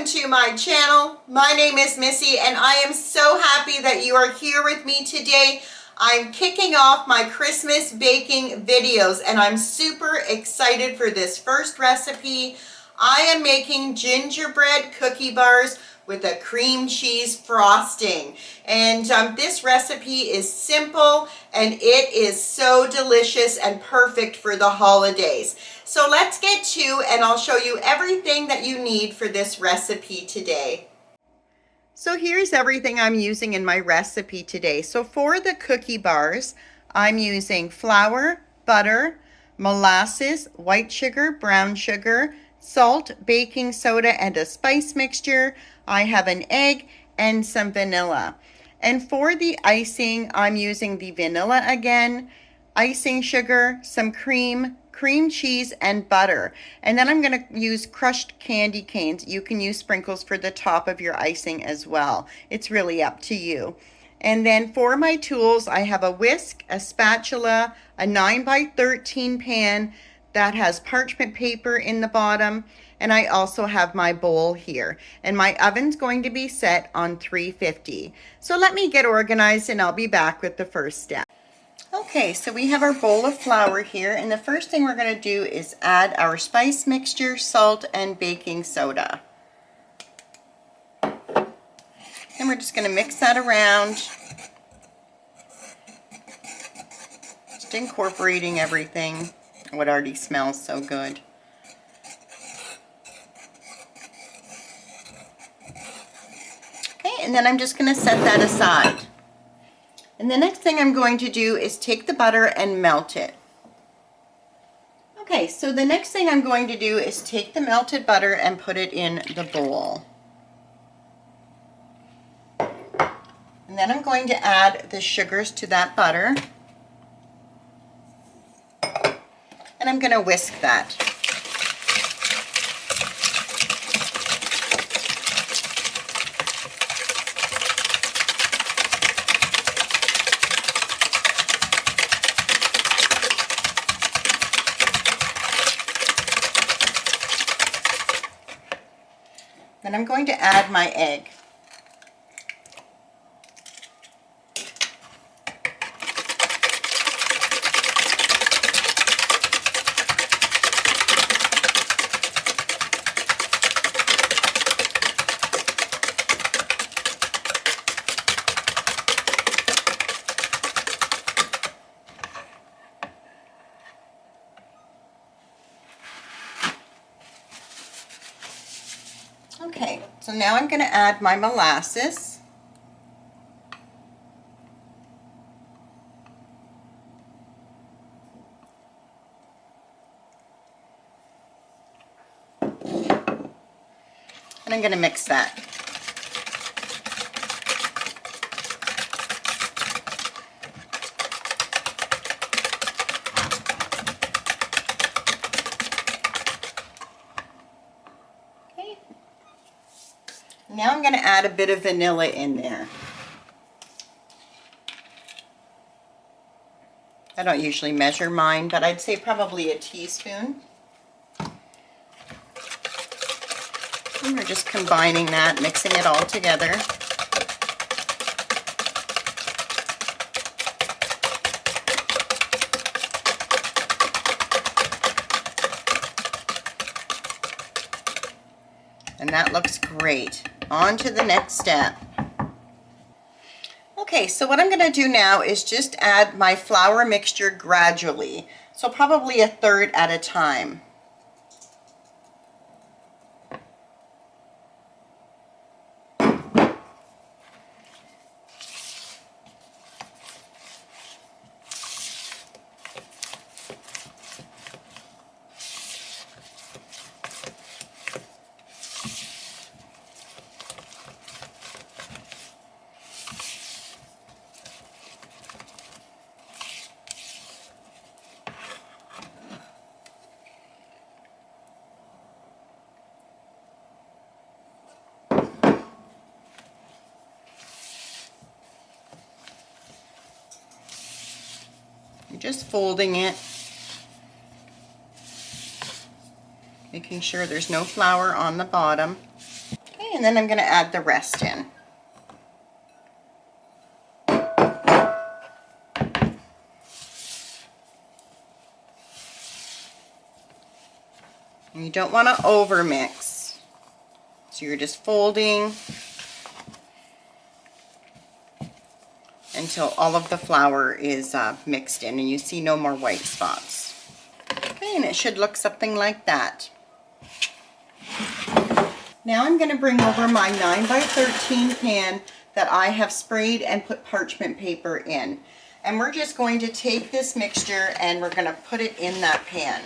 to my channel. My name is Missy and I am so happy that you are here with me today. I'm kicking off my Christmas baking videos and I'm super excited for this first recipe. I am making gingerbread cookie bars with a cream cheese frosting. And this recipe is simple and it is so delicious and perfect for the holidays. So let's get to and I'll show you everything that you need for this recipe today. So here's everything I'm using in my recipe today. So for the cookie bars, I'm using flour, butter, molasses, white sugar, brown sugar, salt, baking soda, and a spice mixture. I have an egg and some vanilla. And for the icing, I'm using the vanilla again, icing sugar, some cream cheese, and butter. And then I'm going to use crushed candy canes. You can use sprinkles for the top of your icing as well. It's really up to you. And then for my tools, I have a whisk, a spatula, a 9x13 pan that has parchment paper in the bottom, and I also have my bowl here. And my oven's going to be set on 350. So let me get organized and I'll be back with the first step. Okay, so we have our bowl of flour here, and the first thing we're going to do is add our spice mixture, salt, and baking soda. And we're just going to mix that around, just incorporating everything. Oh, it already smells so good. Okay, and then I'm just going to set that aside. And the next thing I'm going to do is take the butter and melt it. Okay, so the next thing I'm going to do is take the melted butter and put it in the bowl. And then I'm going to add the sugars to that butter. And I'm going to whisk that. Then I'm going to add my egg. Okay, so now I'm going to add my molasses. And I'm going to mix that. Now I'm going to add a bit of vanilla in there. I don't usually measure mine, but I'd say probably a teaspoon. And we're just combining that, mixing it all together. And that looks great. On to the next step. Okay, so what I'm going to do now is just add my flour mixture gradually. So probably a third at a time. You're just folding it, making sure there's no flour on the bottom. Okay, and then I'm going to add the rest in. And you don't want to over mix. So you're just folding until all of the flour is mixed in and you see no more white spots. Okay, and it should look something like that. Now I'm going to bring over my 9x13 pan that I have sprayed and put parchment paper in. And we're just going to take this mixture and we're going to put it in that pan.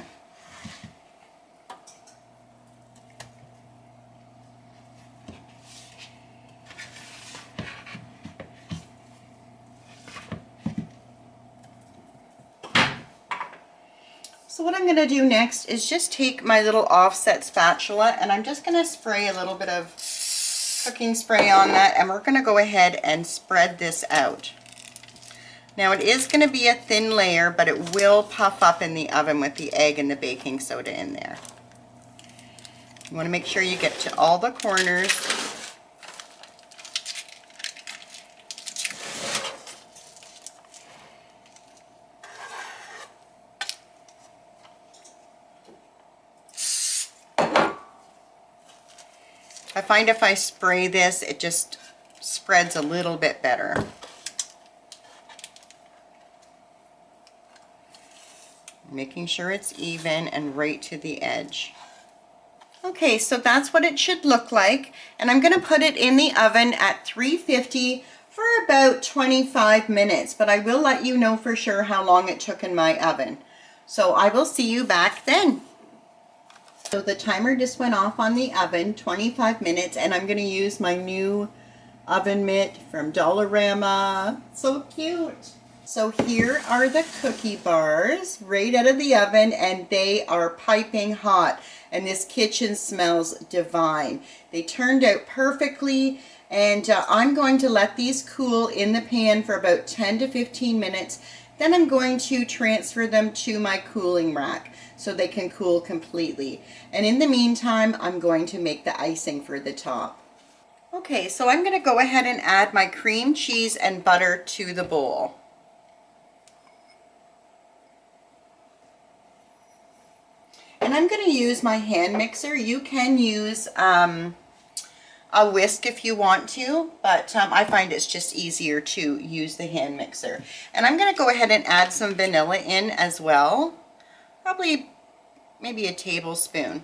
So what I'm going to do next is just take my little offset spatula and I'm just going to spray a little bit of cooking spray on that, and we're going to go ahead and spread this out. Now it is going to be a thin layer, but it will puff up in the oven with the egg and the baking soda in there. You want to make sure you get to all the corners. I find if I spray this, it just spreads a little bit better. Making sure it's even and right to the edge. Okay, so that's what it should look like. And I'm going to put it in the oven at 350 for about 25 minutes. But I will let you know for sure how long it took in my oven. So I will see you back then. So the timer just went off on the oven, 25 minutes, and I'm going to use my new oven mitt from Dollarama. So cute. So here are the cookie bars right out of the oven, and they are piping hot. And this kitchen smells divine. They turned out perfectly, and I'm going to let these cool in the pan for about 10 to 15 minutes. Then I'm going to transfer them to my cooling rack so they can cool completely. And in the meantime, I'm going to make the icing for the top. Okay, so I'm going to go ahead and add my cream cheese and butter to the bowl. And I'm going to use my hand mixer. You can use a whisk if you want to, but I find it's just easier to use the hand mixer. And I'm going to go ahead and add some vanilla in as well. Probably maybe a tablespoon.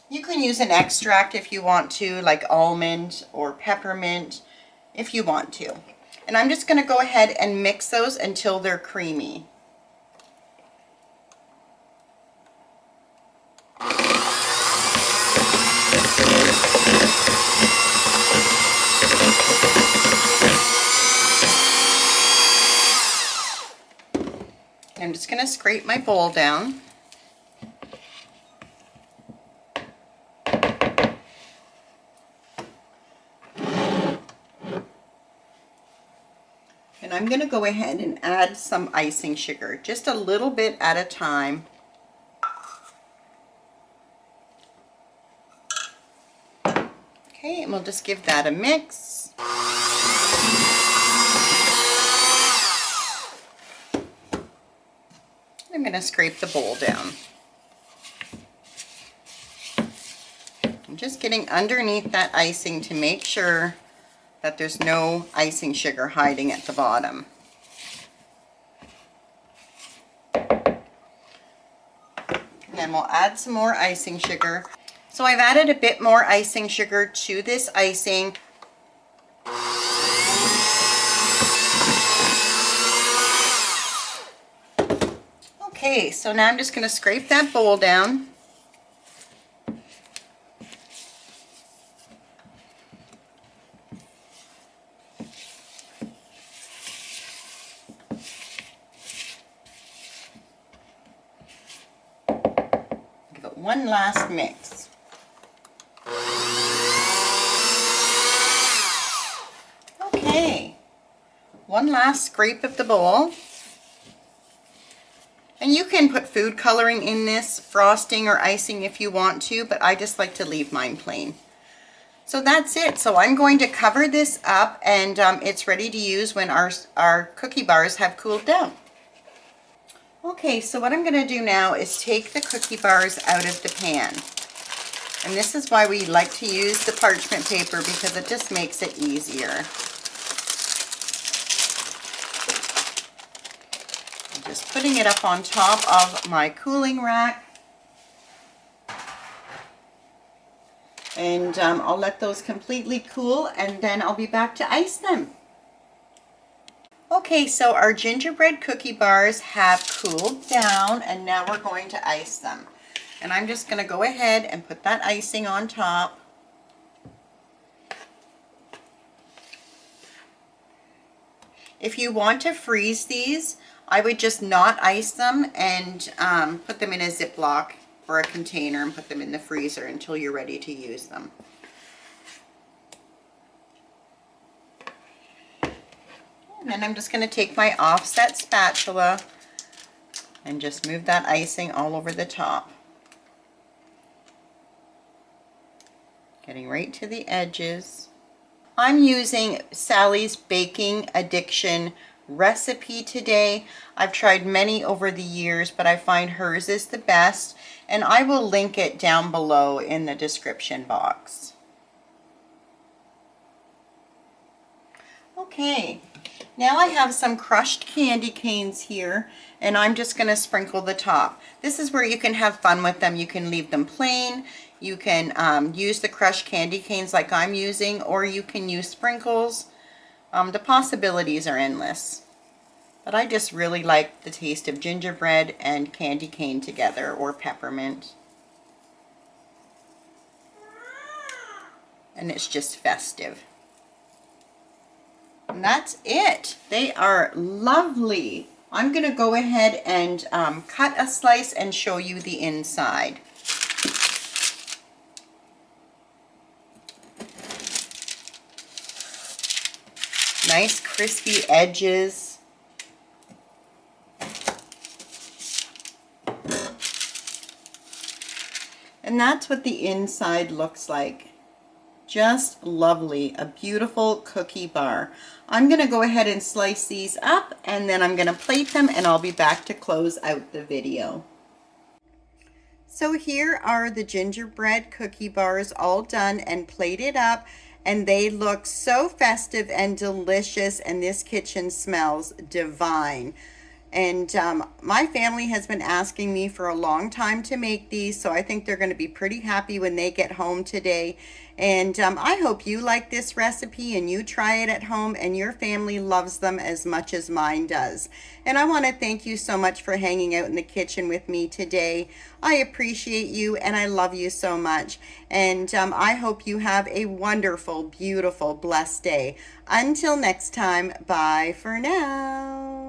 You can use an extract if you want to, like almond or peppermint if you want to. And I'm just going to go ahead and mix those until they're creamy. I'm just going to scrape my bowl down. And I'm going to go ahead and add some icing sugar, just a little bit at a time. Okay, and we'll just give that a mix. I'm going to scrape the bowl down. I'm just getting underneath that icing to make sure that there's no icing sugar hiding at the bottom. And then we'll add some more icing sugar. So I've added a bit more icing sugar to this icing. Okay, so now I'm just going to scrape that bowl down. Give it one last mix. Okay, one last scrape of the bowl. And you can put food coloring in this, frosting or icing if you want to, but I just like to leave mine plain. So that's it. So I'm going to cover this up, and it's ready to use when our cookie bars have cooled down. Okay, so what I'm going to do now is take the cookie bars out of the pan. And this is why we like to use the parchment paper, because it just makes it easier. Just putting it up on top of my cooling rack. And I'll let those completely cool, and then I'll be back to ice them. Okay, so our gingerbread cookie bars have cooled down, and now we're going to ice them. And I'm just going to go ahead and put that icing on top. If you want to freeze these, I would just not ice them and put them in a Ziploc or a container and put them in the freezer until you're ready to use them. And then I'm just going to take my offset spatula and just move that icing all over the top. Getting right to the edges. I'm using Sally's Baking Addiction recipe today. I've tried many over the years, but I find hers is the best, and I will link it down below in the description box. Okay, now I have some crushed candy canes here, and I'm just going to sprinkle the top. This is where you can have fun with them. You can leave them plain. You can use the crushed candy canes like I'm using, or you can use sprinkles. The possibilities are endless. But I just really like the taste of gingerbread and candy cane together, or peppermint. And it's just festive. And that's it. They are lovely. I'm going to go ahead and cut a slice and show you the inside. Nice crispy edges. And that's what the inside looks like. Just lovely. A beautiful cookie bar. I'm going to go ahead and slice these up, and then I'm going to plate them, and I'll be back to close out the video. So here are the gingerbread cookie bars all done and plated up. And they look so festive and delicious, and this kitchen smells divine. And my family has been asking me for a long time to make these, so I think they're going to be pretty happy when they get home today. And I hope you like this recipe and you try it at home and your family loves them as much as mine does. And I want to thank you so much for hanging out in the kitchen with me today. I appreciate you and I love you so much. And I hope you have a wonderful, beautiful, blessed day. Until next time, bye for now.